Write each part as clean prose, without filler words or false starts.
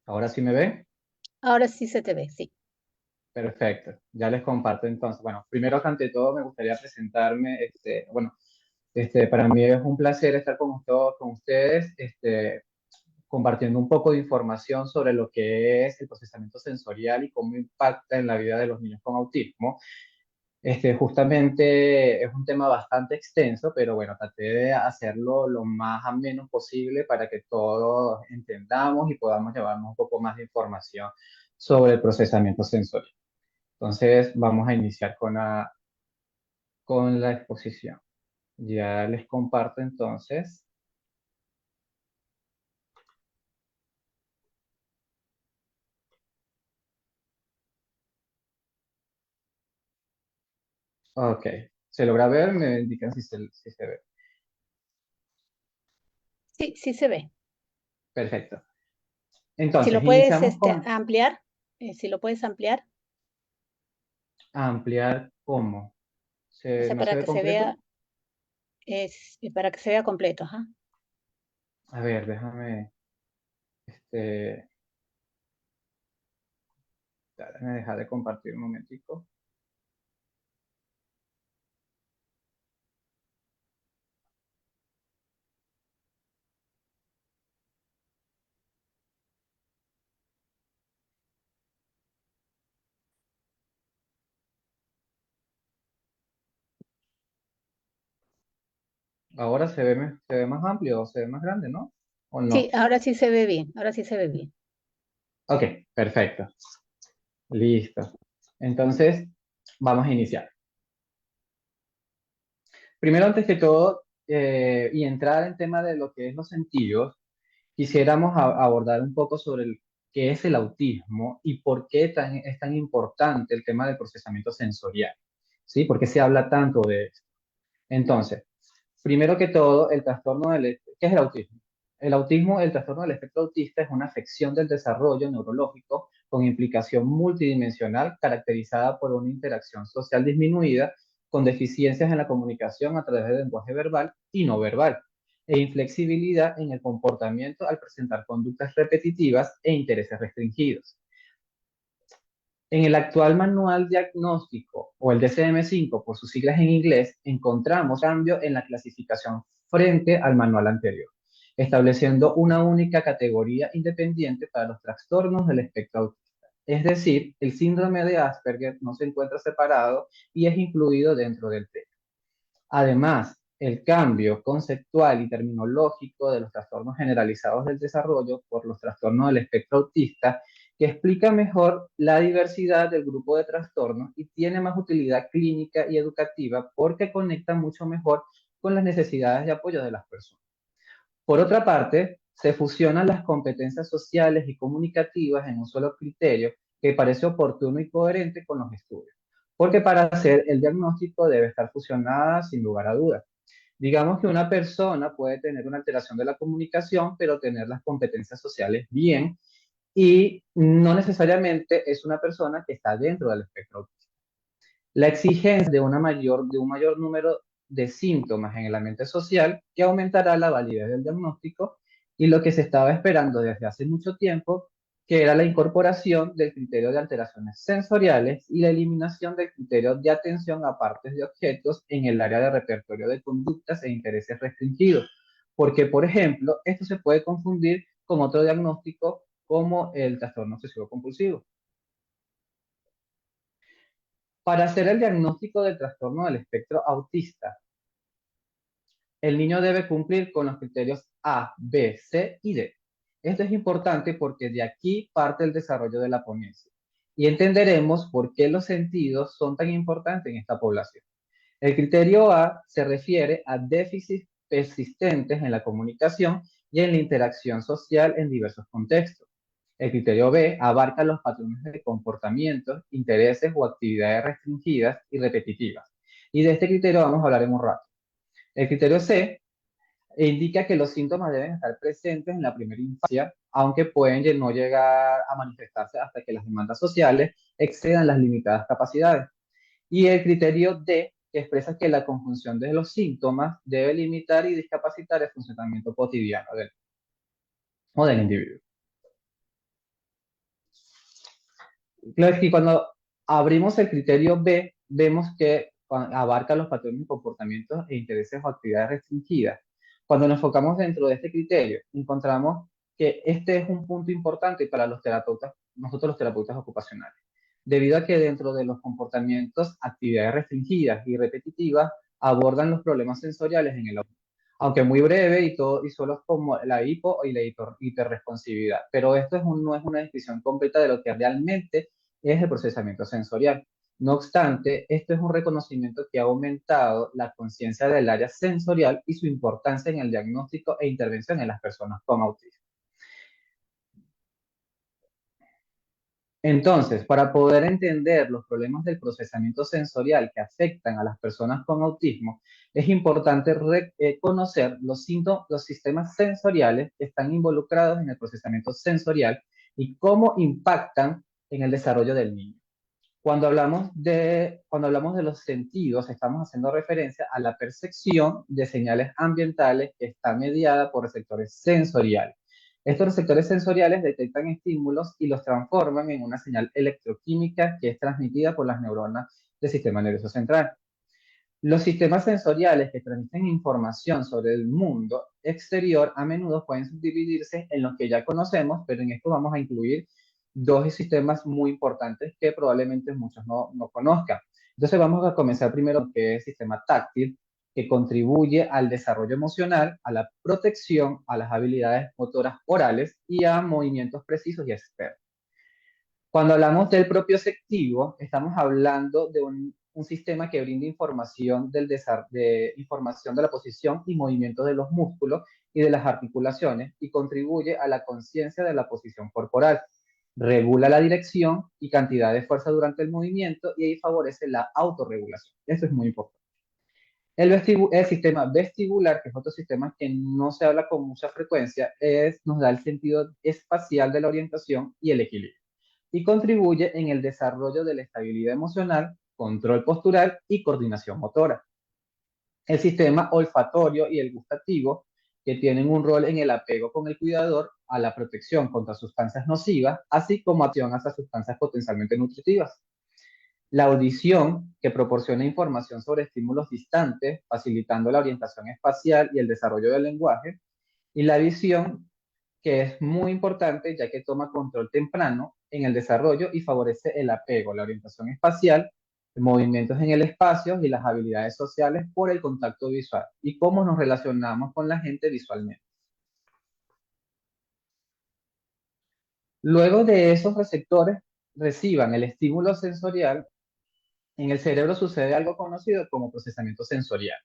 ¿Ahora sí me ve? Ahora sí se te ve, sí. Perfecto. Ya les comparto entonces. Bueno, primero que ante todo me gustaría presentarme. Para mí es un placer estar con ustedes, compartiendo un poco de información sobre lo que es el procesamiento sensorial y cómo impacta en la vida de los niños con autismo. Justamente es un tema bastante extenso, pero bueno, traté de hacerlo lo más ameno posible para que todos entendamos y podamos llevarnos un poco más de información sobre el procesamiento sensorial. Entonces, vamos a iniciar con la exposición. Ya les comparto entonces. Ok. ¿Se logra ver? Me indican si se ve. Sí, sí se ve. Perfecto. Si Entonces, lo puedes iniciamos con ampliar, si lo puedes ampliar, ampliar cómo. o sea, ¿No se ve completo? para que se vea completo, ajá. A ver, este, déjame dejar de compartir un momentico. Ahora se ve más amplio o se ve más grande, ¿no? ¿O Sí, no? ahora sí se ve bien, ahora sí se ve bien. Ok, perfecto. Listo. Entonces, vamos a iniciar. Primero, antes que todo, y entrar en tema de lo que es los sentidos, quisiéramos abordar un poco sobre qué es el autismo y por qué es tan importante el tema del procesamiento sensorial, ¿sí? ¿Por qué se habla tanto de esto? Entonces, primero que todo, ¿qué es el autismo? El trastorno del espectro autista es una afección del desarrollo neurológico con implicación multidimensional caracterizada por una interacción social disminuida con deficiencias en la comunicación a través del lenguaje verbal y no verbal e inflexibilidad en el comportamiento al presentar conductas repetitivas e intereses restringidos. En el actual manual diagnóstico, o el DSM-5 por sus siglas en inglés, encontramos cambio en la clasificación frente al manual anterior, estableciendo una única categoría independiente para los trastornos del espectro autista. Es decir, el síndrome de Asperger no se encuentra separado y es incluido dentro del tema. Además, el cambio conceptual y terminológico de los trastornos generalizados del desarrollo por los trastornos del espectro autista, que explica mejor la diversidad del grupo de trastornos y tiene más utilidad clínica y educativa porque conecta mucho mejor con las necesidades de apoyo de las personas. Por otra parte, se fusionan las competencias sociales y comunicativas en un solo criterio que parece oportuno y coherente con los estudios, porque para hacer el diagnóstico debe estar fusionada sin lugar a dudas. Digamos que una persona puede tener una alteración de la comunicación, pero tener las competencias sociales bien y no necesariamente es una persona que está dentro del espectro autista. La exigencia de un mayor número de síntomas en el ambiente social que aumentará la validez del diagnóstico y lo que se estaba esperando desde hace mucho tiempo, que era la incorporación del criterio de alteraciones sensoriales y la eliminación del criterio de atención a partes de objetos en el área de repertorio de conductas e intereses restringidos. Porque, por ejemplo, esto se puede confundir con otro diagnóstico como el trastorno obsesivo compulsivo. Para hacer el diagnóstico del trastorno del espectro autista, el niño debe cumplir con los criterios A, B, C y D. Esto es importante porque de aquí parte el desarrollo de la ponencia y entenderemos por qué los sentidos son tan importantes en esta población. El criterio A se refiere a déficits persistentes en la comunicación y en la interacción social en diversos contextos. El criterio B abarca los patrones de comportamientos, intereses o actividades restringidas y repetitivas. Y de este criterio vamos a hablar en un rato. El criterio C indica que los síntomas deben estar presentes en la primera infancia, aunque pueden no llegar a manifestarse hasta que las demandas sociales excedan las limitadas capacidades. Y el criterio D, que expresa que la conjunción de los síntomas debe limitar y discapacitar el funcionamiento cotidiano del individuo. Claro, es que cuando abrimos el criterio B, vemos que abarca los patrones de comportamientos e intereses o actividades restringidas. Cuando nos enfocamos dentro de este criterio, encontramos que este es un punto importante para los terapeutas, nosotros los terapeutas ocupacionales, debido a que dentro de los comportamientos, actividades restringidas y repetitivas abordan los problemas sensoriales en el aunque muy breve y todo, y solo es como la hipo y la hiperresponsividad. Pero esto no es una descripción completa de lo que realmente es el procesamiento sensorial. No obstante, esto es un reconocimiento que ha aumentado la conciencia del área sensorial y su importancia en el diagnóstico e intervención en las personas con autismo. Entonces, para poder entender los problemas del procesamiento sensorial que afectan a las personas con autismo, es importante conocer los sistemas sensoriales que están involucrados en el procesamiento sensorial y cómo impactan en el desarrollo del niño. Cuando hablamos de los sentidos, estamos haciendo referencia a la percepción de señales ambientales que está mediada por receptores sensoriales. Estos receptores sensoriales detectan estímulos y los transforman en una señal electroquímica que es transmitida por las neuronas del sistema nervioso central. Los sistemas sensoriales que transmiten información sobre el mundo exterior a menudo pueden subdividirse en los que ya conocemos, pero en esto vamos a incluir dos sistemas muy importantes que probablemente muchos no conozcan. Entonces vamos a comenzar primero con que es el sistema táctil, que contribuye al desarrollo emocional, a la protección, a las habilidades motoras orales y a movimientos precisos y expertos. Cuando hablamos del propioceptivo, estamos hablando de un sistema que brinda información información de la posición y movimiento de los músculos y de las articulaciones y contribuye a la conciencia de la posición corporal. Regula la dirección y cantidad de fuerza durante el movimiento y ahí favorece la autorregulación. Eso es muy importante. El sistema vestibular, que es otro sistema que no se habla con mucha frecuencia, nos da el sentido espacial de la orientación y el equilibrio y contribuye en el desarrollo de la estabilidad emocional, control postural y coordinación motora. El sistema olfatorio y el gustativo, que tienen un rol en el apego con el cuidador, a la protección contra sustancias nocivas, así como acción hacia sustancias potencialmente nutritivas. La audición, que proporciona información sobre estímulos distantes, facilitando la orientación espacial y el desarrollo del lenguaje. Y la visión, que es muy importante ya que toma control temprano en el desarrollo y favorece el apego, la orientación espacial, movimientos en el espacio y las habilidades sociales por el contacto visual y cómo nos relacionamos con la gente visualmente. Luego de esos receptores reciban el estímulo sensorial, en el cerebro sucede algo conocido como procesamiento sensorial,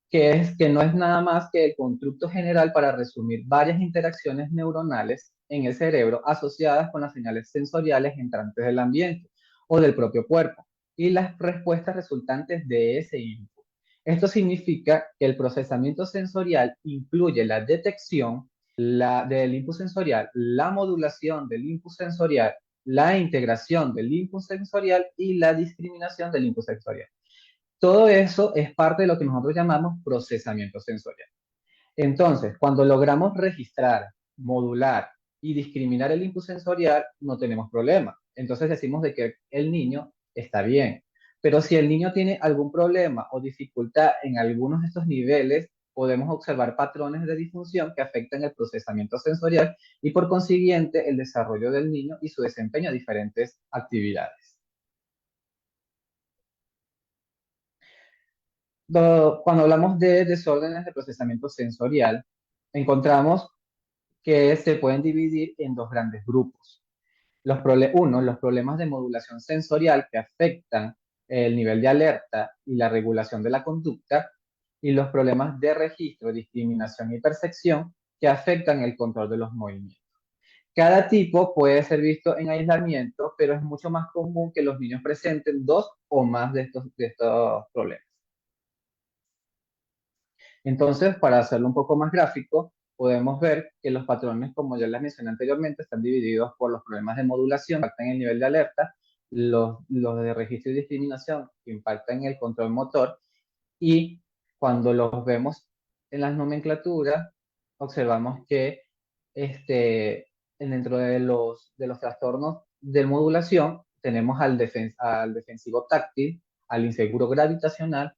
que no es nada más que el constructo general para resumir varias interacciones neuronales en el cerebro asociadas con las señales sensoriales entrantes del ambiente o del propio cuerpo y las respuestas resultantes de ese input. Esto significa que el procesamiento sensorial incluye la detección del input sensorial, la modulación del input sensorial, la integración del input sensorial y la discriminación del input sensorial. Todo eso es parte de lo que nosotros llamamos procesamiento sensorial. Entonces, cuando logramos registrar, modular y discriminar el input sensorial, no tenemos problema. Entonces decimos de que el niño está bien. Pero si el niño tiene algún problema o dificultad en algunos de estos niveles, podemos observar patrones de disfunción que afectan el procesamiento sensorial y por consiguiente el desarrollo del niño y su desempeño en diferentes actividades. Cuando hablamos de desórdenes de procesamiento sensorial, encontramos que se pueden dividir en dos grandes grupos. Los problemas de modulación sensorial que afectan el nivel de alerta y la regulación de la conducta, y los problemas de registro, discriminación y percepción que afectan el control de los movimientos. Cada tipo puede ser visto en aislamiento, pero es mucho más común que los niños presenten dos o más de estos problemas. Entonces, para hacerlo un poco más gráfico, podemos ver que los patrones, como ya les mencioné anteriormente, están divididos por los problemas de modulación, que impactan el nivel de alerta, los de registro y discriminación, que impactan el control motor, y cuando los vemos en las nomenclaturas, observamos que este, dentro de los trastornos de modulación tenemos al defensivo táctil, al inseguro gravitacional,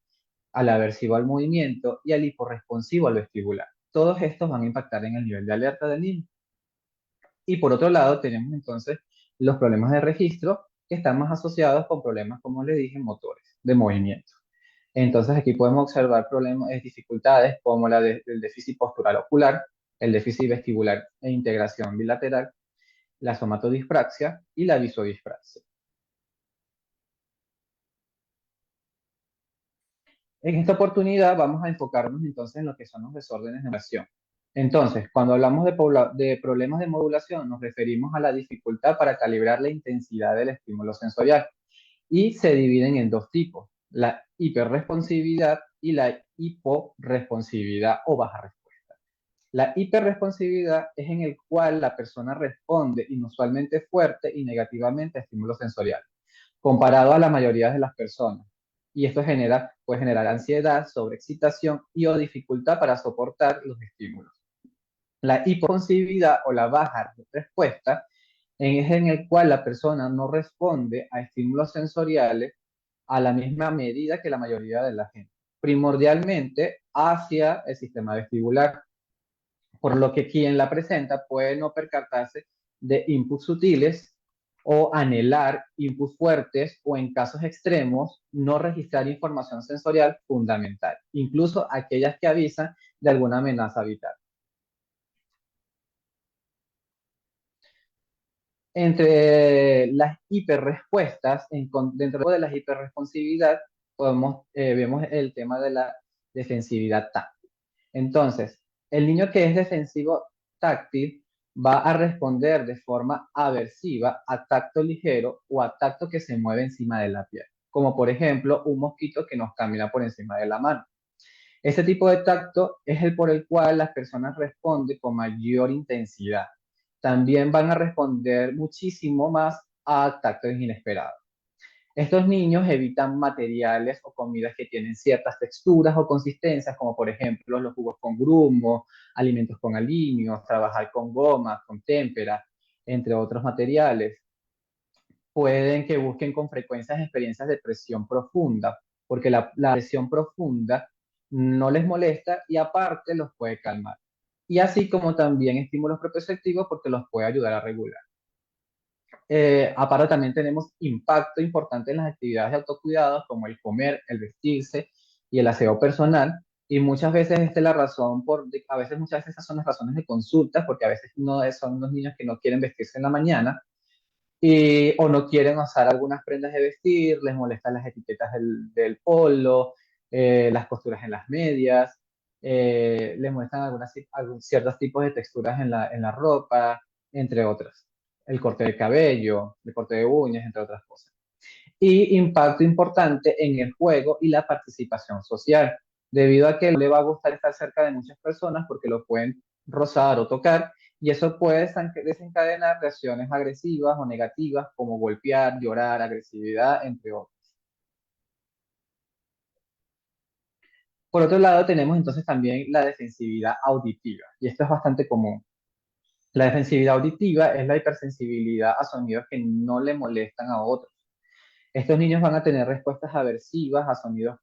al aversivo al movimiento y al hiporresponsivo al vestibular. Todos estos van a impactar en el nivel de alerta del niño. Y por otro lado, tenemos entonces los problemas de registro que están más asociados con problemas, como le dije, motores, de movimiento. Entonces aquí podemos observar problemas, dificultades como el déficit postural ocular, el déficit vestibular e integración bilateral, la somatodispraxia y la visodispraxia. En esta oportunidad vamos a enfocarnos entonces en lo que son los desórdenes de modulación. Entonces, cuando hablamos de problemas de modulación, nos referimos a la dificultad para calibrar la intensidad del estímulo sensorial y se dividen en dos tipos, la hiperresponsividad y la hiporresponsividad o baja respuesta. La hiperresponsividad es en el cual la persona responde inusualmente fuerte y negativamente a estímulos sensoriales comparado a la mayoría de las personas. Y esto puede generar ansiedad, sobreexcitación y o dificultad para soportar los estímulos. La hiporesponsividad o la baja respuesta es en el cual la persona no responde a estímulos sensoriales a la misma medida que la mayoría de la gente, primordialmente hacia el sistema vestibular, por lo que quien la presenta puede no percatarse de inputs sutiles o anhelar inputs fuertes o en casos extremos no registrar información sensorial fundamental, incluso aquellas que avisan de alguna amenaza vital. Entre las hiperrespuestas, dentro de la hiperresponsividad, vemos el tema de la defensividad táctil. Entonces, el niño que es defensivo táctil va a responder de forma aversiva a tacto ligero o a tacto que se mueve encima de la piel, como por ejemplo un mosquito que nos camina por encima de la mano. Este tipo de tacto es el por el cual las personas responden con mayor intensidad. También van a responder muchísimo más a tactos inesperados. Estos niños evitan materiales o comidas que tienen ciertas texturas o consistencias, como por ejemplo los jugos con grumo, alimentos con aliños, trabajar con gomas, con témpera, entre otros materiales. Pueden que busquen con frecuencia experiencias de presión profunda, porque la presión profunda no les molesta y aparte los puede calmar. Y así como también estímulos propioceptivos porque los puede ayudar a regular. Aparte también tenemos impacto importante en las actividades de autocuidado como el comer, el vestirse y el aseo personal. Y muchas veces esta es la razón muchas veces esas son las razones de consulta, porque a veces no son los niños que no quieren vestirse en la mañana o no quieren usar algunas prendas de vestir, les molestan las etiquetas del polo, las costuras en las medias, les molestan ciertos tipos de texturas en la ropa, entre otras. El corte de cabello, el corte de uñas, entre otras cosas. Y impacto importante en el juego y la participación social, debido a que no le va a gustar estar cerca de muchas personas porque lo pueden rozar o tocar, y eso puede desencadenar reacciones agresivas o negativas como golpear, llorar, agresividad, entre otros. Por otro lado, tenemos entonces también la defensividad auditiva, y esto es bastante común. La defensividad auditiva es la hipersensibilidad a sonidos que no le molestan a otros. Estos niños van a tener respuestas aversivas a sonidos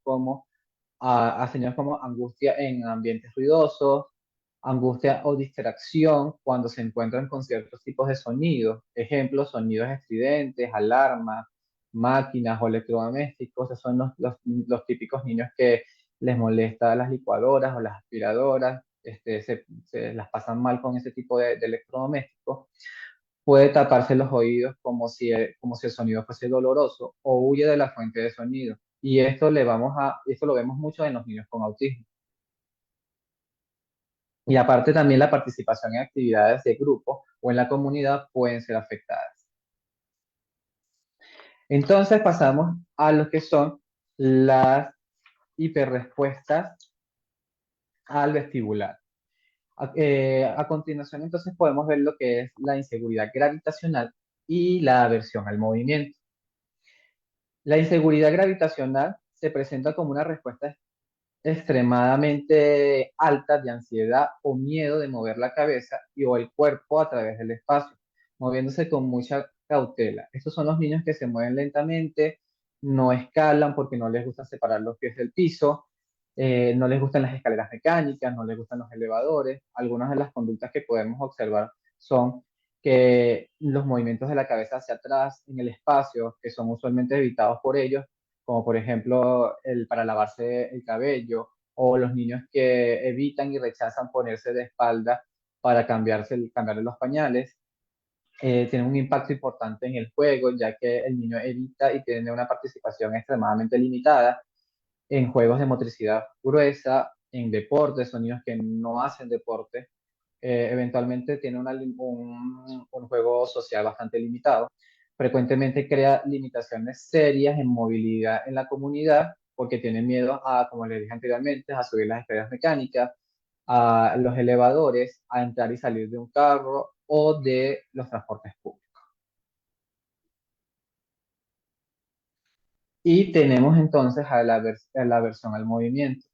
a señales como angustia en ambientes ruidosos, angustia o distracción cuando se encuentran con ciertos tipos de sonidos. Ejemplos, sonidos estridentes, alarmas, máquinas o electrodomésticos. Esos son los típicos niños que les molesta las licuadoras o las aspiradoras, se las pasan mal con ese tipo de electrodomésticos. Puede taparse los oídos como si el sonido fuese doloroso o huye de la fuente de sonido. Y esto lo vemos mucho en los niños con autismo. Y aparte también la participación en actividades de grupo o en la comunidad pueden ser afectadas. Entonces pasamos a lo que son las hiperrespuestas al vestibular. A continuación entonces podemos ver lo que es la inseguridad gravitacional y la aversión al movimiento. La inseguridad gravitacional se presenta como una respuesta extremadamente alta de ansiedad o miedo de mover la cabeza o el cuerpo a través del espacio, moviéndose con mucha cautela. Estos son los niños que se mueven lentamente, no escalan porque no les gusta separar los pies del piso, no les gustan las escaleras mecánicas, no les gustan los elevadores. Algunas de las conductas que podemos observar son que los movimientos de la cabeza hacia atrás en el espacio, que son usualmente evitados por ellos, como por ejemplo el para lavarse el cabello, o los niños que evitan y rechazan ponerse de espalda para cambiarle los pañales, tienen un impacto importante en el juego, ya que el niño evita y tiene una participación extremadamente limitada en juegos de motricidad gruesa, en deportes, son niños que no hacen deporte, eventualmente tiene un juego social bastante limitado. Frecuentemente crea limitaciones serias en movilidad en la comunidad porque tiene miedo a, como les dije anteriormente, a subir las escaleras mecánicas, a los elevadores, a entrar y salir de un carro o de los transportes públicos. Y tenemos entonces a la aversión al movimiento.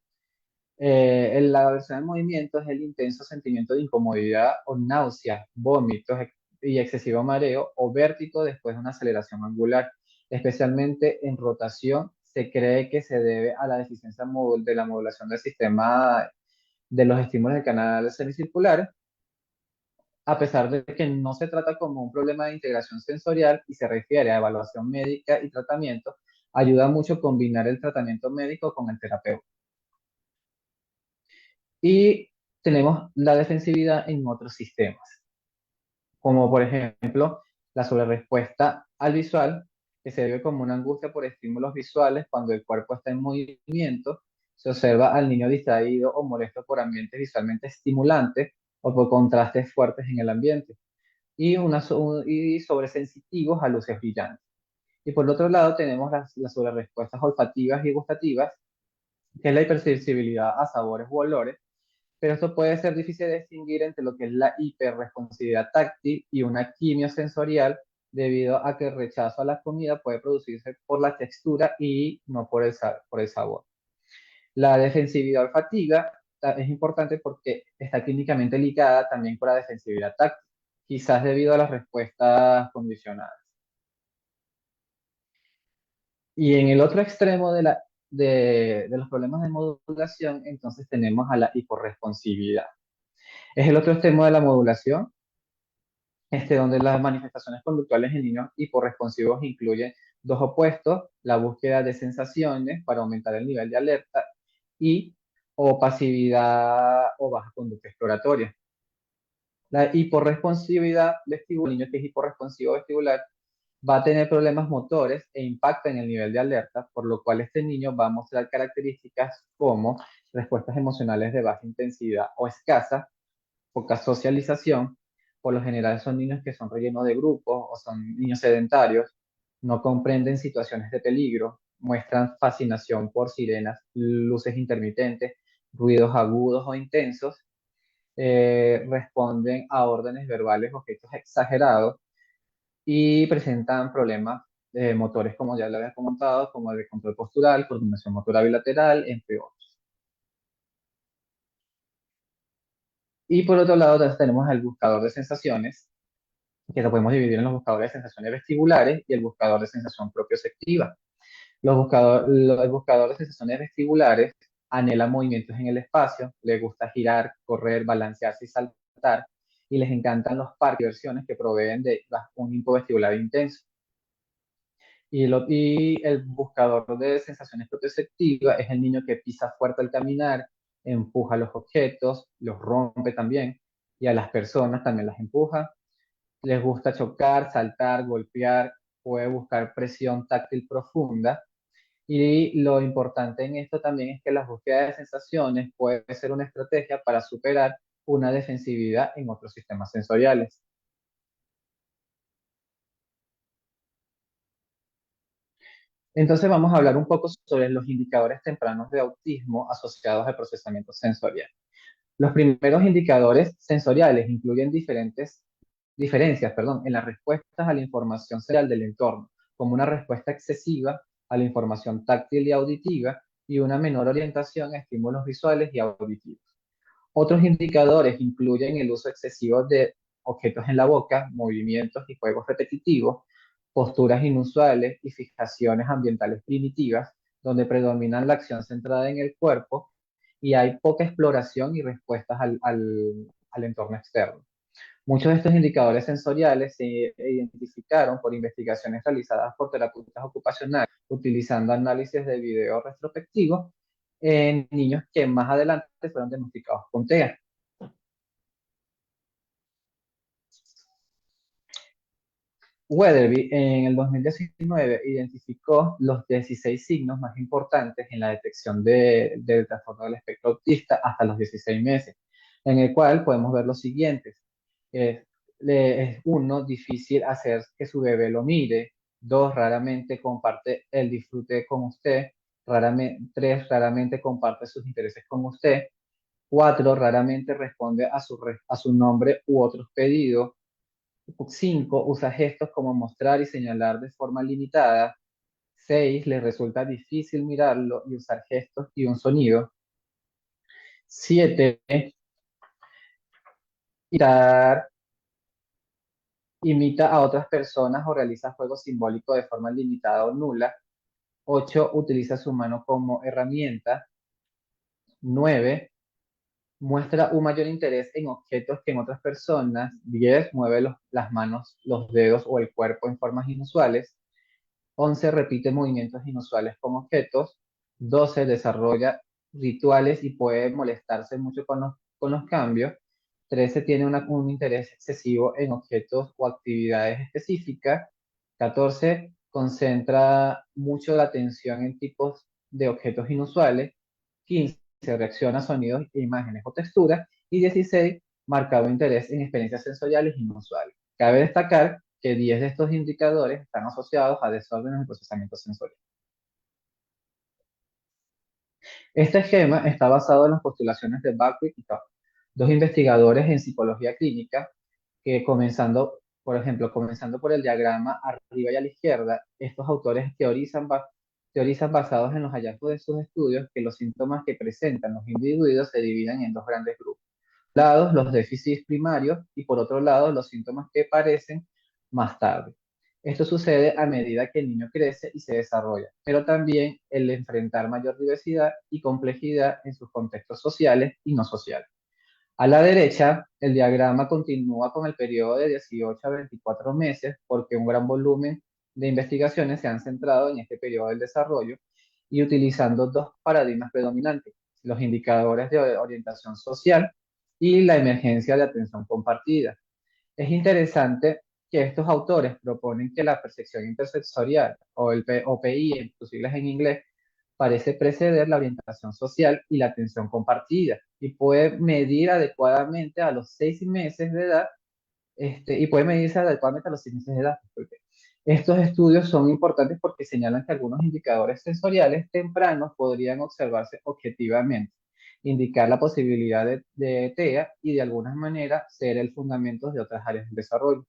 La aversión al movimiento es el intenso sentimiento de incomodidad o náusea, vómitos y excesivo mareo o vértigo después de una aceleración angular. Especialmente en rotación, se cree que se debe a la deficiencia de la modulación del sistema de los estímulos del canal semicircular, a pesar de que no se trata como un problema de integración sensorial y se refiere a evaluación médica y tratamiento, ayuda mucho combinar el tratamiento médico con el terapeuta. Y tenemos la defensividad en otros sistemas, como por ejemplo la sobrerespuesta al visual, que se debe como una angustia por estímulos visuales cuando el cuerpo está en movimiento. Se observa al niño distraído o molesto por ambientes visualmente estimulantes o por contrastes fuertes en el ambiente, y sobresensitivos a luces brillantes. Y por otro lado tenemos las sobrerespuestas olfativas y gustativas, que es la hipersensibilidad a sabores u olores, pero esto puede ser difícil de distinguir entre lo que es la hiperresponsividad táctil y una quimiosensorial, debido a que el rechazo a la comida puede producirse por la textura y no por el sabor. La defensividad olfativa es importante porque está clínicamente ligada también con la defensividad táctil, quizás debido a las respuestas condicionadas. Y en el otro extremo de los problemas de modulación, entonces tenemos a la hiporresponsividad. Es el otro extremo de la modulación, donde las manifestaciones conductuales en niños hiporresponsivos incluyen dos opuestos: la búsqueda de sensaciones para aumentar el nivel de alerta y o pasividad o baja conducta exploratoria. La hiporresponsividad vestibular, el niño que es hiporresponsivo vestibular, va a tener problemas motores e impacta en el nivel de alerta, por lo cual este niño va a mostrar características como respuestas emocionales de baja intensidad o escasa, poca socialización. Por lo general son niños que son rellenos de grupos o son niños sedentarios, no comprenden situaciones de peligro, muestran fascinación por sirenas, luces intermitentes, ruidos agudos o intensos, responden a órdenes verbales o gestos exagerados y presentan problemas motores, como ya lo había comentado, como el de control postural, coordinación motora bilateral, entre otros. Y por otro lado, entonces tenemos el buscador de sensaciones, que lo podemos dividir en los buscadores de sensaciones vestibulares y el buscador de sensación propioceptiva. El buscador de sensaciones vestibulares anhela movimientos en el espacio, le gusta girar, correr, balancearse y saltar, y les encantan los parques de diversiones que proveen de un impulso vestibular intenso. Y el buscador de sensaciones propioceptivas es el niño que pisa fuerte al caminar, empuja los objetos, los rompe también, y a las personas también las empuja. Les gusta chocar, saltar, golpear, puede buscar presión táctil profunda. Y lo importante en esto también es que la búsqueda de sensaciones puede ser una estrategia para superar una defensividad en otros sistemas sensoriales. Entonces vamos a hablar un poco sobre los indicadores tempranos de autismo asociados al procesamiento sensorial. Los primeros indicadores sensoriales incluyen diferencias, en las respuestas a la información sensorial del entorno, como una respuesta excesiva a la información táctil y auditiva y una menor orientación a estímulos visuales y auditivos. Otros indicadores incluyen el uso excesivo de objetos en la boca, movimientos y juegos repetitivos, posturas inusuales y fijaciones ambientales primitivas, donde predominan la acción centrada en el cuerpo y hay poca exploración y respuestas al entorno externo. Muchos de estos indicadores sensoriales se identificaron por investigaciones realizadas por terapeutas ocupacionales utilizando análisis de video retrospectivos en niños que más adelante fueron diagnosticados con TEA. Weatherby en el 2019 identificó los 16 signos más importantes en la detección del trastorno del espectro autista hasta los 16 meses, en el cual podemos ver los siguientes. Es, es uno, difícil hacer que su bebé lo mire. Dos, raramente comparte el disfrute con usted. Tres, raramente comparte sus intereses con usted. Cuatro, raramente responde a su nombre u otros pedidos. 5. Usa gestos como mostrar y señalar de forma limitada. 6. Le resulta difícil mirarlo y usar gestos y un sonido. 7. Imitar, imita a otras personas o realiza juegos simbólicos de forma limitada o nula. 8. Utiliza su mano como herramienta. 9. Muestra un mayor interés en objetos que en otras personas. 10. Mueve las manos, los dedos o el cuerpo en formas inusuales. 11. Repite movimientos inusuales con objetos. 12. Desarrolla rituales y puede molestarse mucho con los cambios. 13. Tiene un interés excesivo en objetos o actividades específicas. 14. Concentra mucho la atención en tipos de objetos inusuales. 15. Reacciona a sonidos, imágenes o texturas. Y 16. Marcado interés en experiencias sensoriales inusuales. Cabe destacar que 10 de estos indicadores están asociados a desórdenes de procesamiento sensorial. Este esquema está basado en las postulaciones de Buckley y Tuck, dos investigadores en psicología clínica que por ejemplo, comenzando por el diagrama arriba y a la izquierda, estos autores teorizan basados en los hallazgos de sus estudios que los síntomas que presentan los individuos se dividen en dos grandes grupos. Por un lado, los déficits primarios y por otro lado, los síntomas que aparecen más tarde. Esto sucede a medida que el niño crece y se desarrolla, pero también el enfrentar mayor diversidad y complejidad en sus contextos sociales y no sociales. A la derecha, el diagrama continúa con el periodo de 18 a 24 meses porque un gran volumen de investigaciones se han centrado en este periodo del desarrollo y utilizando dos paradigmas predominantes, los indicadores de orientación social y la emergencia de atención compartida. Es interesante que estos autores proponen que la percepción intersensorial o PI en sus siglas en inglés parece preceder la orientación social y la atención compartida y puede medir adecuadamente a los 6 meses de edad y puede medirse adecuadamente a los 6 meses de edad. Disculpe. Estos estudios son importantes porque señalan que algunos indicadores sensoriales tempranos podrían observarse objetivamente, indicar la posibilidad de TEA y de alguna manera ser el fundamento de otras áreas del desarrollo.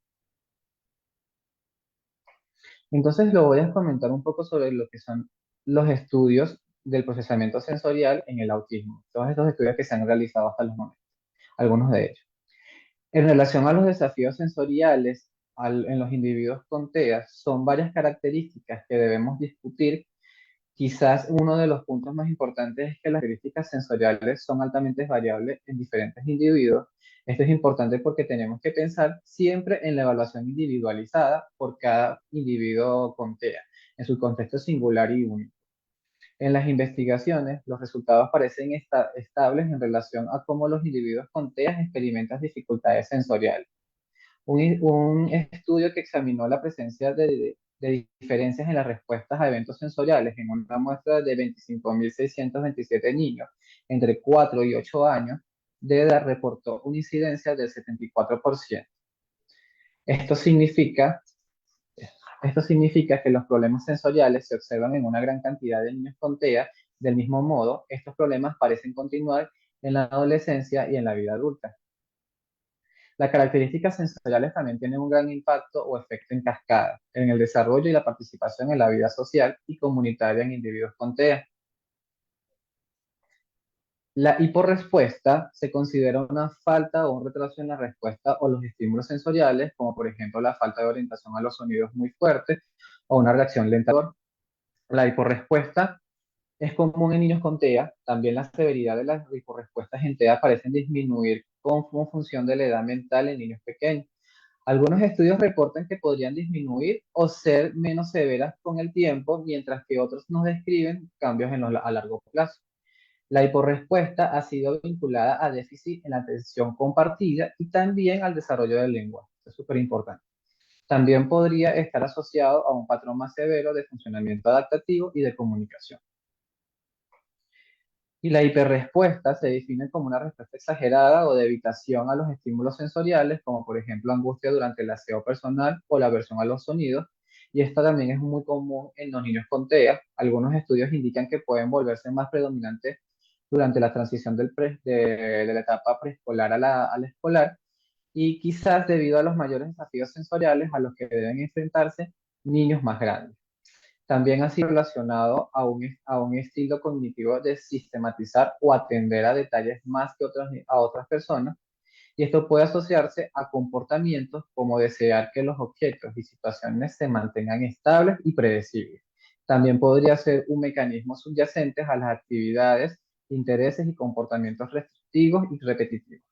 Entonces, lo voy a comentar un poco sobre lo que son los estudios del procesamiento sensorial en el autismo. Todos estos estudios que se han realizado hasta los momentos, algunos de ellos. En relación a los desafíos sensoriales en los individuos con TEA, son varias características que debemos discutir. Quizás uno de los puntos más importantes es que las características sensoriales son altamente variables en diferentes individuos. Esto es importante porque tenemos que pensar siempre en la evaluación individualizada por cada individuo con TEA, en su contexto singular y único. En las investigaciones, los resultados parecen estables en relación a cómo los individuos con TEA experimentan dificultades sensoriales. Un estudio que examinó la presencia de diferencias en las respuestas a eventos sensoriales en una muestra de 25.627 niños entre 4 y 8 años de edad reportó una incidencia del 74%. Esto significa, esto significa que los problemas sensoriales se observan en una gran cantidad de niños con TEA. Del mismo modo, estos problemas parecen continuar en la adolescencia y en la vida adulta. Las características sensoriales también tienen un gran impacto o efecto en cascada en el desarrollo y la participación en la vida social y comunitaria en individuos con TEA. La hiporrespuesta se considera una falta o un retraso en la respuesta o los estímulos sensoriales, como por ejemplo la falta de orientación a los sonidos muy fuertes o una reacción lenta. La hiporrespuesta es común en niños con TEA. También la severidad de las hiporrespuestas en TEA parecen disminuir como función de la edad mental en niños pequeños. Algunos estudios reportan que podrían disminuir o ser menos severas con el tiempo, mientras que otros nos describen cambios a largo plazo. La hiporrespuesta ha sido vinculada a déficit en la atención compartida y también al desarrollo del lenguaje. Esto es súper importante. También podría estar asociado a un patrón más severo de funcionamiento adaptativo y de comunicación. Y la hiperrespuesta se define como una respuesta exagerada o de evitación a los estímulos sensoriales, como por ejemplo angustia durante el aseo personal o la aversión a los sonidos. Y esta también es muy común en los niños con TEA. Algunos estudios indican que pueden volverse más predominantes durante la transición de la etapa preescolar a la escolar, y quizás debido a los mayores desafíos sensoriales a los que deben enfrentarse niños más grandes. También ha sido relacionado a un estilo cognitivo de sistematizar o atender a detalles más que a otras personas, y esto puede asociarse a comportamientos como desear que los objetos y situaciones se mantengan estables y predecibles. También podría ser un mecanismo subyacente a las actividades, intereses y comportamientos restrictivos y repetitivos.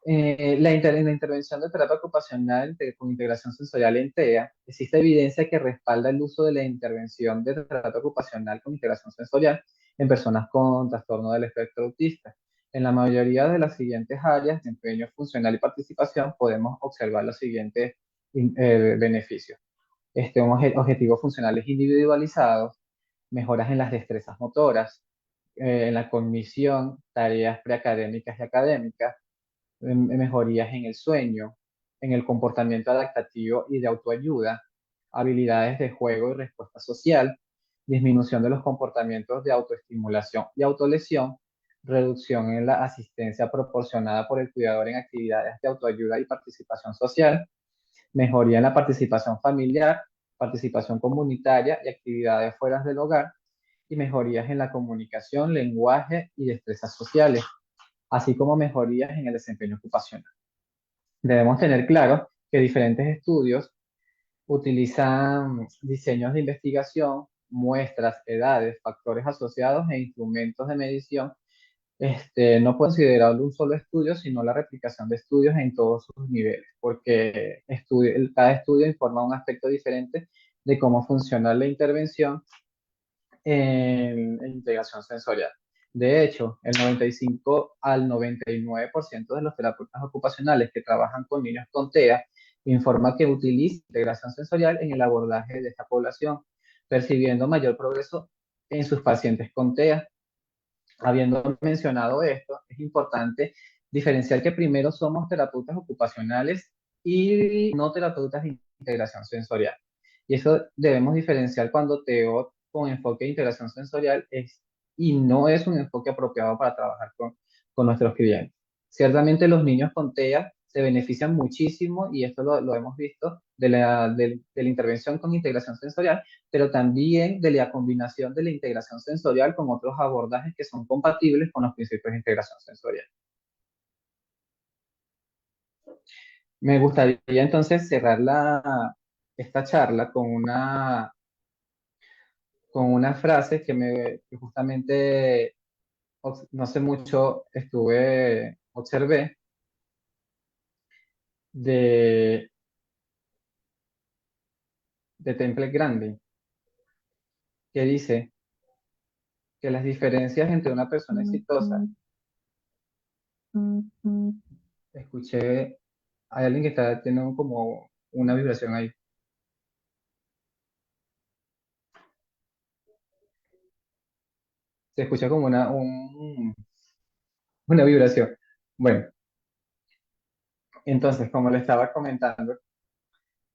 En la intervención de terapia ocupacional con integración sensorial en TEA, existe evidencia que respalda el uso de la intervención de terapia ocupacional con integración sensorial en personas con trastorno del espectro autista. En la mayoría de las siguientes áreas, desempeño funcional y participación, podemos observar los siguientes beneficios. Objetivos funcionales individualizados, mejoras en las destrezas motoras, en la cognición, tareas preacadémicas y académicas, mejorías en el sueño, en el comportamiento adaptativo y de autoayuda, habilidades de juego y respuesta social, disminución de los comportamientos de autoestimulación y autolesión, reducción en la asistencia proporcionada por el cuidador en actividades de autoayuda y participación social, mejoría en la participación familiar, participación comunitaria y actividades fuera del hogar, y mejorías en la comunicación, lenguaje y destrezas sociales, así como mejorías en el desempeño ocupacional. Debemos tener claro que diferentes estudios utilizan diseños de investigación, muestras, edades, factores asociados e instrumentos de medición. No puedo considerar un solo estudio, sino la replicación de estudios en todos sus niveles, porque cada estudio informa un aspecto diferente de cómo funciona la intervención en integración sensorial. De hecho, el 95 al 99% de los terapeutas ocupacionales que trabajan con niños con TEA informa que utiliza integración sensorial en el abordaje de esta población, percibiendo mayor progreso en sus pacientes con TEA. Habiendo mencionado esto, es importante diferenciar que primero somos terapeutas ocupacionales y no terapeutas de integración sensorial. Y eso debemos diferenciar cuando TEO con enfoque de integración sensorial y no es un enfoque apropiado para trabajar con nuestros clientes. Ciertamente los niños con TEA se benefician muchísimo, y esto lo hemos visto, de la intervención con integración sensorial, pero también de la combinación de la integración sensorial con otros abordajes que son compatibles con los principios de integración sensorial. Me gustaría entonces cerrar esta charla con una frase que justamente no sé mucho observé de, de Temple Grandin, que dice que las diferencias entre una persona exitosa, escuché, hay alguien que está teniendo como una vibración ahí, se escucha como una vibración. Bueno, entonces, como le estaba comentando,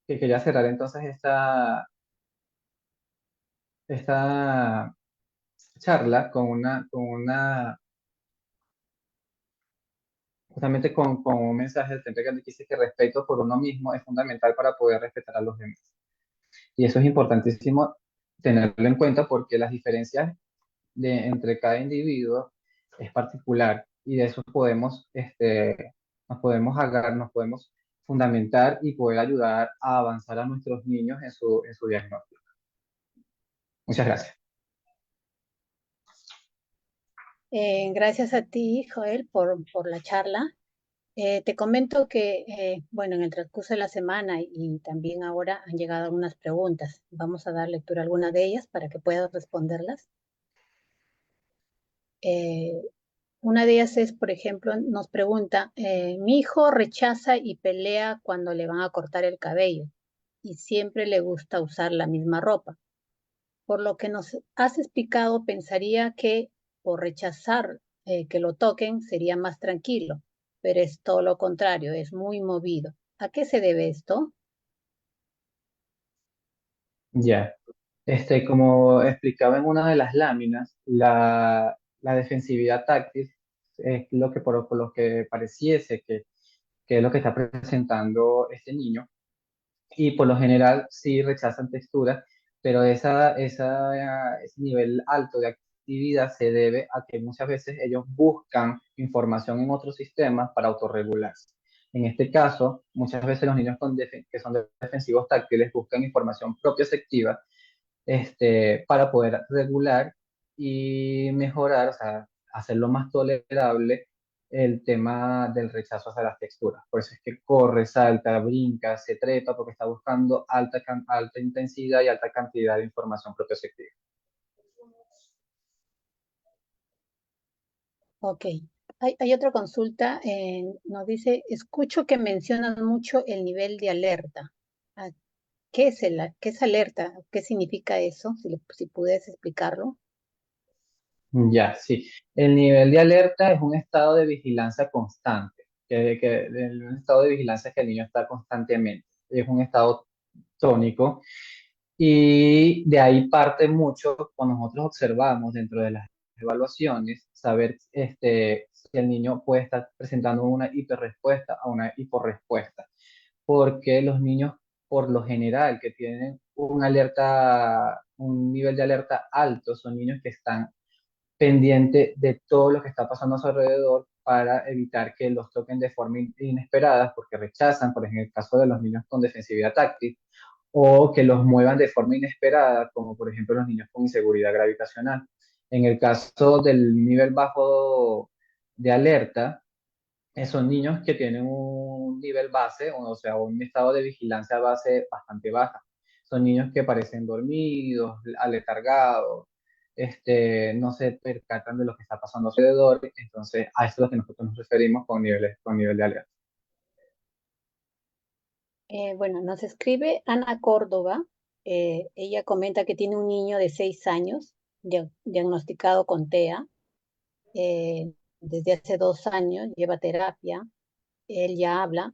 que quería cerrar entonces esta charla justamente con un mensaje del Temple Grandin que dice que respeto por uno mismo es fundamental para poder respetar a los demás. Y eso es importantísimo tenerlo en cuenta porque las diferencias entre cada individuo es particular y de eso podemos, nos podemos agarrar, nos podemos fundamentar y poder ayudar a avanzar a nuestros niños en su diagnóstico. Muchas gracias. Gracias a ti, Joel, por la charla. Te comento que, bueno, en el transcurso de la semana y también ahora han llegado algunas preguntas. Vamos a dar lectura a algunas de ellas para que puedas responderlas. Eh, una de ellas es, por ejemplo, nos pregunta, mi hijo rechaza y pelea cuando le van a cortar el cabello y siempre le gusta usar la misma ropa. Por lo que nos has explicado, pensaría que por rechazar que lo toquen sería más tranquilo, pero es todo lo contrario, es muy movido. ¿A qué se debe esto? Ya. Como explicaba en una de las láminas, la defensividad táctil es lo que por lo que pareciese que es lo que está presentando este niño. Y por lo general sí rechazan texturas, pero ese nivel alto de actividad se debe a que muchas veces ellos buscan información en otros sistemas para autorregularse. En este caso, muchas veces los niños que son defensivos táctiles buscan información propioceptiva para poder regular y mejorar, o sea, hacerlo más tolerable el tema del rechazo hacia las texturas. Por eso es que corre, salta, brinca, se trepa, porque está buscando alta intensidad y alta cantidad de información propioceptiva. Ok. Hay otra consulta, nos dice, escucho que mencionan mucho el nivel de alerta. Ah, qué es alerta? ¿Qué significa eso? Si puedes explicarlo. Ya, sí. El nivel de alerta es un estado de vigilancia constante, un estado de vigilancia que el niño está constantemente. Es un estado tónico. Y de ahí parte mucho cuando nosotros observamos dentro de las evaluaciones, saber si el niño puede estar presentando una hiperrespuesta a una hiporrespuesta. Porque los niños, por lo general, que tienen un nivel de alerta alto, son niños que están pendientes de todo lo que está pasando a su alrededor para evitar que los toquen de forma inesperada, porque rechazan, por ejemplo, en el caso de los niños con defensividad táctil, o que los muevan de forma inesperada, como por ejemplo los niños con inseguridad gravitacional. En el caso del nivel bajo de alerta, son niños que tienen un nivel base, o sea, un estado de vigilancia base bastante baja. Son niños que parecen dormidos, aletargados, no se percatan de lo que está pasando alrededor. Entonces, a eso es a lo que nosotros nos referimos con nivel de alerta. Bueno, nos escribe Ana Córdoba. Ella comenta que tiene un niño de 6 años diagnosticado con TEA. Desde hace 2 años lleva terapia. Él ya habla,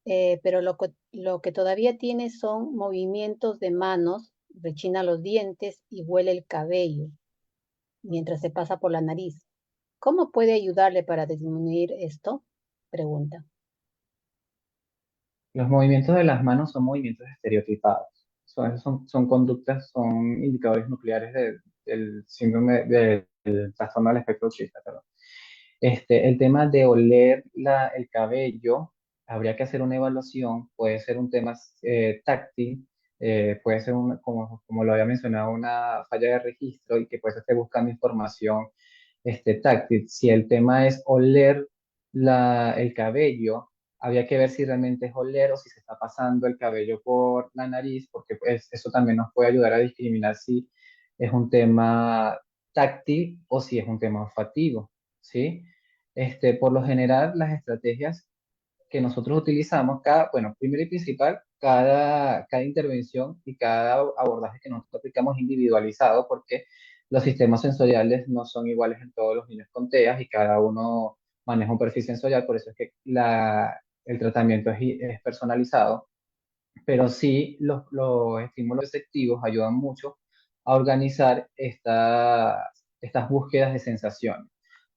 pero lo que todavía tiene son movimientos de manos, rechina los dientes y huele el cabello mientras se pasa por la nariz. ¿Cómo puede ayudarle para disminuir esto? Pregunta. Los movimientos de las manos son movimientos estereotipados. Son conductas, son indicadores nucleares del síndrome del trastorno del espectro autista, perdón. El tema de oler el cabello, habría que hacer una evaluación, puede ser un tema táctil, puede ser, como lo había mencionado, una falla de registro y que pues esté buscando información táctil. Si el tema es oler el cabello, había que ver si realmente es oler o si se está pasando el cabello por la nariz, porque pues, eso también nos puede ayudar a discriminar si es un tema táctil o si es un tema olfativo, ¿sí? Por lo general, las estrategias que nosotros utilizamos, bueno, primero y principal, cada intervención y cada abordaje que nosotros aplicamos es individualizado porque los sistemas sensoriales no son iguales en todos los niños con TEAs y cada uno maneja un perfil sensorial, por eso es que el tratamiento es personalizado, pero sí los estímulos receptivos ayudan mucho a organizar estas búsquedas de sensaciones.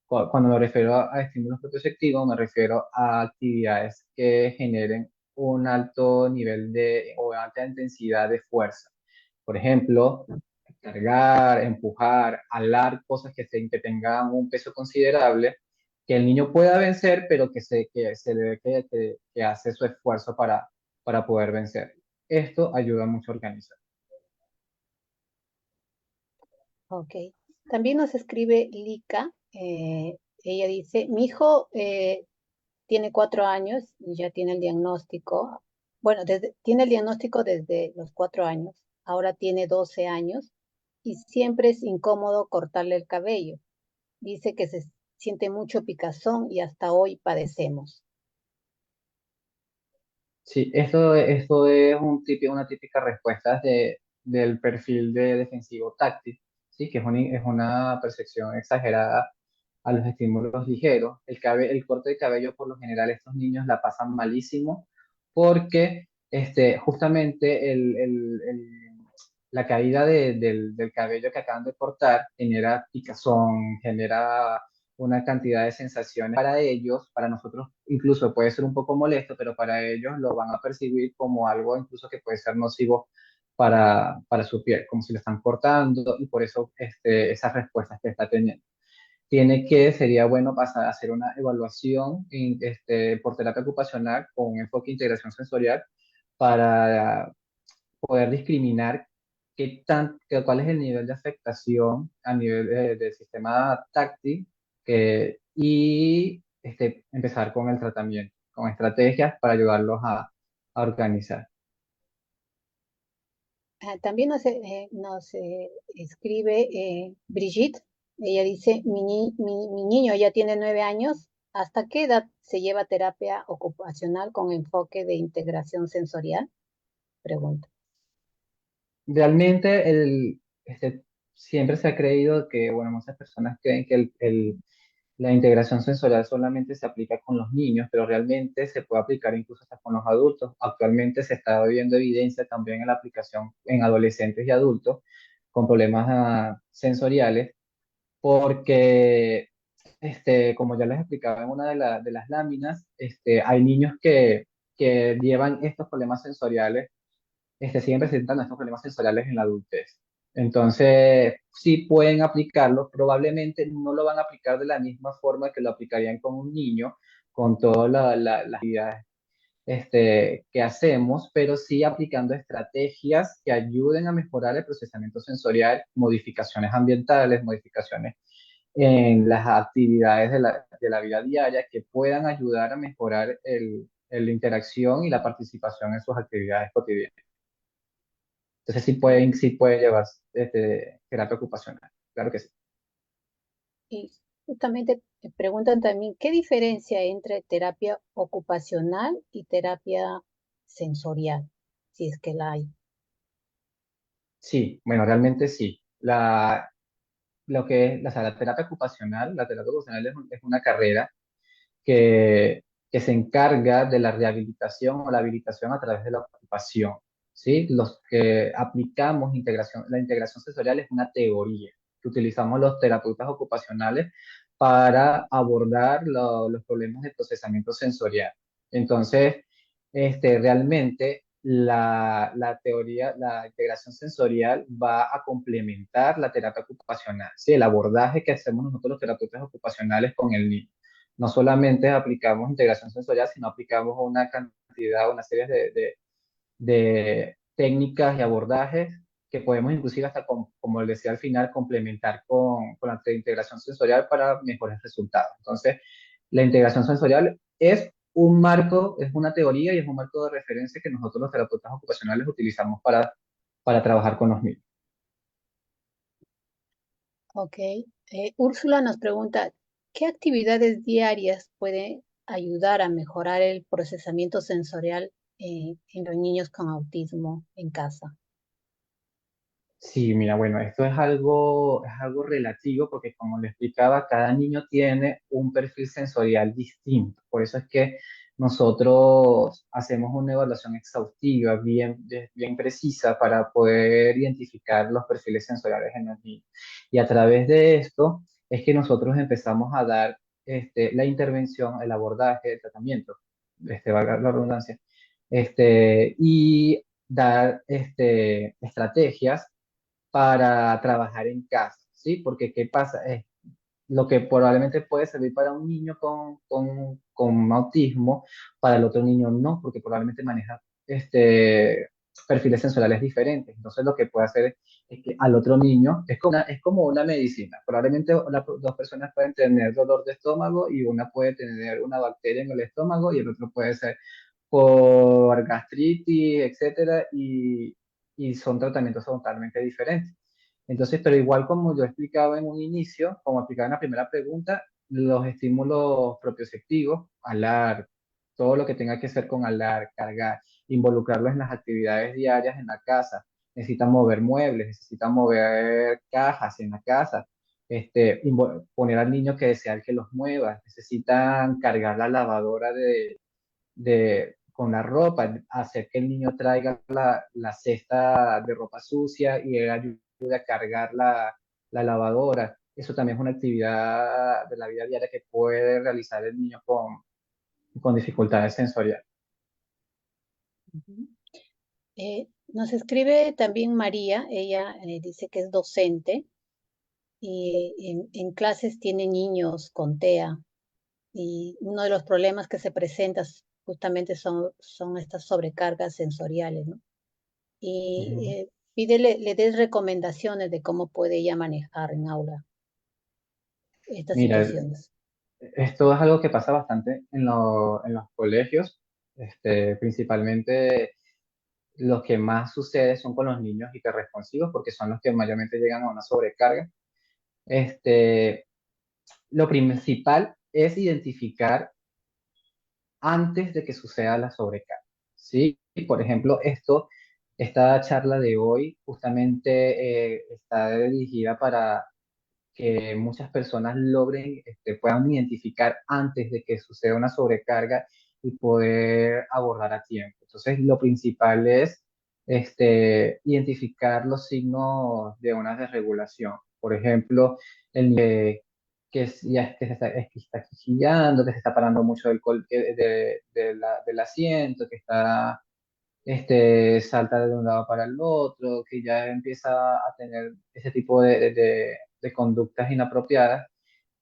Cuando me refiero a estímulos propioceptivos, me refiero a actividades que generen un alto nivel o alta intensidad de fuerza. Por ejemplo, cargar, empujar, alar cosas que tengan un peso considerable, que el niño pueda vencer, pero que se le ve que hace su esfuerzo para poder vencer. Esto ayuda mucho a organizar. Ok. También nos escribe Lika. Ella dice, mi hijo tiene 4 años y ya tiene el diagnóstico. Bueno, tiene el diagnóstico desde los 4 años. Ahora tiene 12 años y siempre es incómodo cortarle el cabello. Dice que se siente mucho picazón y hasta hoy padecemos. Sí, esto es una típica respuesta del perfil de defensivo táctil, ¿sí? Que es una percepción exagerada a los estímulos ligeros. El corte de cabello, por lo general, estos niños la pasan malísimo porque justamente la caída del cabello que acaban de cortar genera picazón, genera una cantidad de sensaciones para ellos, para nosotros incluso puede ser un poco molesto, pero para ellos lo van a percibir como algo incluso que puede ser nocivo para su piel, como si lo están cortando y por eso esas respuestas que está teniendo. Sería bueno pasar a hacer una evaluación por terapia ocupacional con un enfoque de integración sensorial para poder discriminar cuál es el nivel de afectación a nivel del sistema táctil y empezar con el tratamiento, con estrategias para ayudarlos a organizar. También nos escribe Brigitte. Ella dice, mi niño ya tiene 9 años. ¿Hasta qué edad se lleva terapia ocupacional con enfoque de integración sensorial? Pregunta. Realmente siempre se ha creído que, bueno, muchas personas creen que la integración sensorial solamente se aplica con los niños, pero realmente se puede aplicar incluso hasta con los adultos. Actualmente se está viendo evidencia también en la aplicación en adolescentes y adultos con problemas sensoriales, porque, como ya les explicaba en una de las láminas, hay niños que llevan estos problemas sensoriales, siguen presentando estos problemas sensoriales en la adultez. Entonces, sí pueden aplicarlo, probablemente no lo van a aplicar de la misma forma que lo aplicarían con un niño, con todas las actividades que hacemos, pero sí aplicando estrategias que ayuden a mejorar el procesamiento sensorial, modificaciones ambientales, modificaciones en las actividades de la vida diaria que puedan ayudar a mejorar la interacción y la participación en sus actividades cotidianas. Entonces sí puede llevar terapia ocupacional, claro que sí. Y justamente preguntan también, ¿qué diferencia hay entre terapia ocupacional y terapia sensorial? Si es que la hay. Sí, bueno, realmente sí. Lo que es la terapia ocupacional es una carrera que se encarga de la rehabilitación o la habilitación a través de la ocupación, ¿sí? Los que aplicamos la integración sensorial es una teoría que utilizamos los terapeutas ocupacionales para abordar los problemas de procesamiento sensorial. Entonces, realmente la teoría, la integración sensorial va a complementar la terapia ocupacional, ¿sí? El abordaje que hacemos nosotros los terapeutas ocupacionales con el niño. No solamente aplicamos integración sensorial, sino aplicamos una serie de técnicas y abordajes que podemos inclusive hasta, como les decía al final, complementar con la integración sensorial para mejores resultados. Entonces, la integración sensorial es un marco, es una teoría y es un marco de referencia que nosotros los terapeutas ocupacionales utilizamos para trabajar con los niños. Ok. Úrsula nos pregunta, ¿qué actividades diarias pueden ayudar a mejorar el procesamiento sensorial en los niños con autismo en casa? Sí, mira, bueno, esto es algo relativo porque como le explicaba, cada niño tiene un perfil sensorial distinto. Por eso es que nosotros hacemos una evaluación exhaustiva, bien precisa, para poder identificar los perfiles sensoriales en los niños. Y a través de esto es que nosotros empezamos a dar la intervención, el abordaje, el tratamiento, valga la redundancia, y dar estrategias para trabajar en casa, ¿sí? Porque ¿qué pasa? Lo que probablemente puede servir para un niño con autismo, para el otro niño no, porque probablemente maneja perfiles sensoriales diferentes. Entonces lo que puede hacer es que al otro niño, es como una medicina. Probablemente dos personas pueden tener dolor de estómago y una puede tener una bacteria en el estómago y el otro puede ser por gastritis, etcétera, y son tratamientos totalmente diferentes. Entonces, pero igual como yo explicaba en un inicio, como explicaba en la primera pregunta, los estímulos propioceptivos, hablar, todo lo que tenga que ver con hablar, cargar, involucrarlos en las actividades diarias en la casa, necesitan mover muebles, necesitan mover cajas en la casa, poner al niño que desea que los mueva, necesitan cargar la lavadora con la ropa, hacer que el niño traiga la cesta de ropa sucia y él ayude a cargar la lavadora. Eso también es una actividad de la vida diaria que puede realizar el niño con dificultades sensoriales. Ujú. Nos escribe también María, ella dice que es docente y en clases tiene niños con TEA y uno de los problemas que se presenta justamente son estas sobrecargas sensoriales, ¿no? Y Ujú. pídele, le des recomendaciones de cómo puede ella manejar en aula estas Mira, situaciones. esto es algo que pasa bastante en los colegios, principalmente los que más sucede son con los niños hiperresponsivos porque son los que mayormente llegan a una sobrecarga. Este, lo principal es identificar antes de que suceda la sobrecarga, ¿sí? Por ejemplo, esta charla de hoy justamente está dirigida para que muchas personas logren, puedan identificar antes de que suceda una sobrecarga y poder abordar a tiempo. Entonces, lo principal es identificar los signos de una desregulación. Por ejemplo, el nivel que está chillando, que se está parando mucho del asiento, que está salta de un lado para el otro, que ya empieza a tener ese tipo de conductas inapropiadas.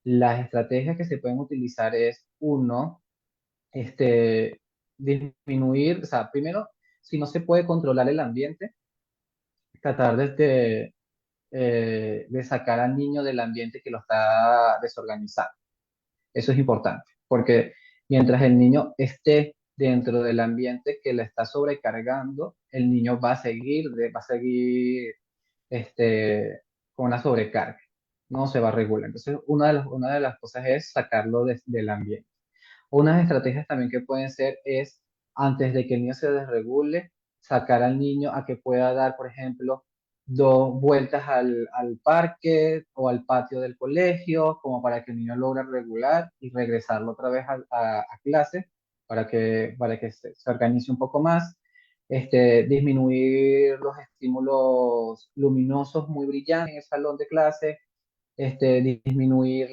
Las estrategias que se pueden utilizar es, uno, disminuir, o sea, primero, si no se puede controlar el ambiente, tratar de sacar al niño del ambiente que lo está desorganizando. Eso es importante, porque mientras el niño esté dentro del ambiente que le está sobrecargando, el niño va a seguir con una sobrecarga, no se va a regular. Entonces, una de las cosas es sacarlo del ambiente. Unas estrategias también que pueden ser es, antes de que el niño se desregule, sacar al niño a que pueda dar, por ejemplo, dos vueltas al parque o al patio del colegio, como para que el niño logre regular y regresarlo otra vez a clase para que se organice un poco más. Disminuir los estímulos luminosos muy brillantes en el salón de clase, disminuir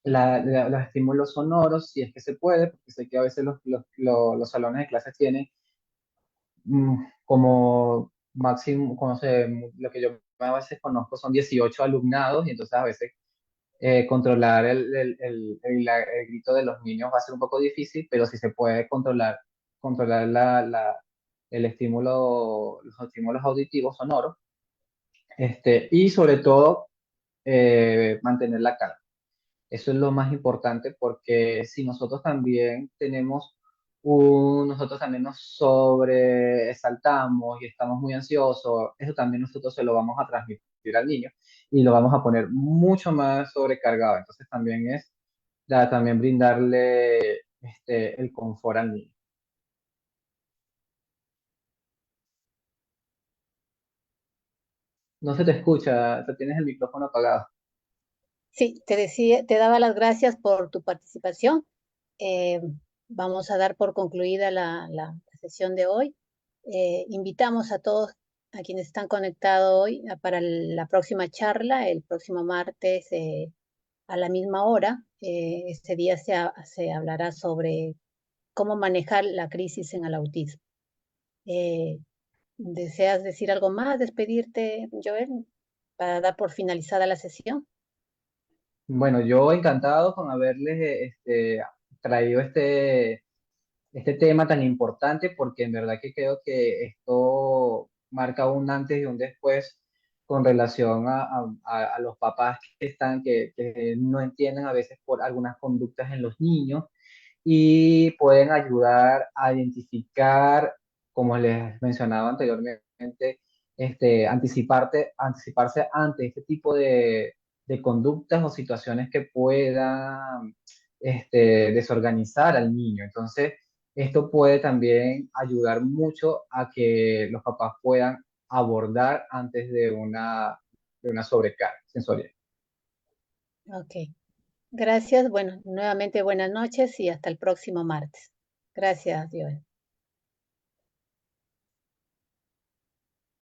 los estímulos sonoros, si es que se puede, porque sé que a veces los salones de clases tienen como máximo, lo que yo a veces conozco son 18 alumnados y entonces a veces controlar el grito de los niños va a ser un poco difícil, pero si se puede controlar el estímulo, los estímulos auditivos sonoros, y sobre todo mantener la calma. Eso es lo más importante porque si nosotros también nosotros también nos sobresaltamos y estamos muy ansiosos, eso también nosotros se lo vamos a transmitir al niño y lo vamos a poner mucho más sobrecargado. Entonces también es también brindarle el confort al niño. No se te escucha, te tienes el micrófono apagado. Sí, te decía, te daba las gracias por tu participación. Eh, Vamos a dar por concluida la sesión de hoy. Invitamos a todos a quienes están conectados hoy para la próxima charla, el próximo martes a la misma hora. Este día se hablará sobre cómo manejar la crisis en el autismo. Eh, ¿Deseas decir algo más, despedirte, Joel, para dar por finalizada la sesión? Bueno, yo encantado con haberles traído este tema tan importante porque en verdad que creo que esto marca un antes y un después con relación a los papás que no entienden a veces por algunas conductas en los niños y pueden ayudar a identificar, como les mencionaba anteriormente, anticiparse ante este tipo de conductas o situaciones que puedan desorganizar al niño. Entonces, esto puede también ayudar mucho a que los papás puedan abordar antes de una sobrecarga sensorial. Ok, gracias. Bueno, nuevamente buenas noches y hasta el próximo martes. Gracias, Joel.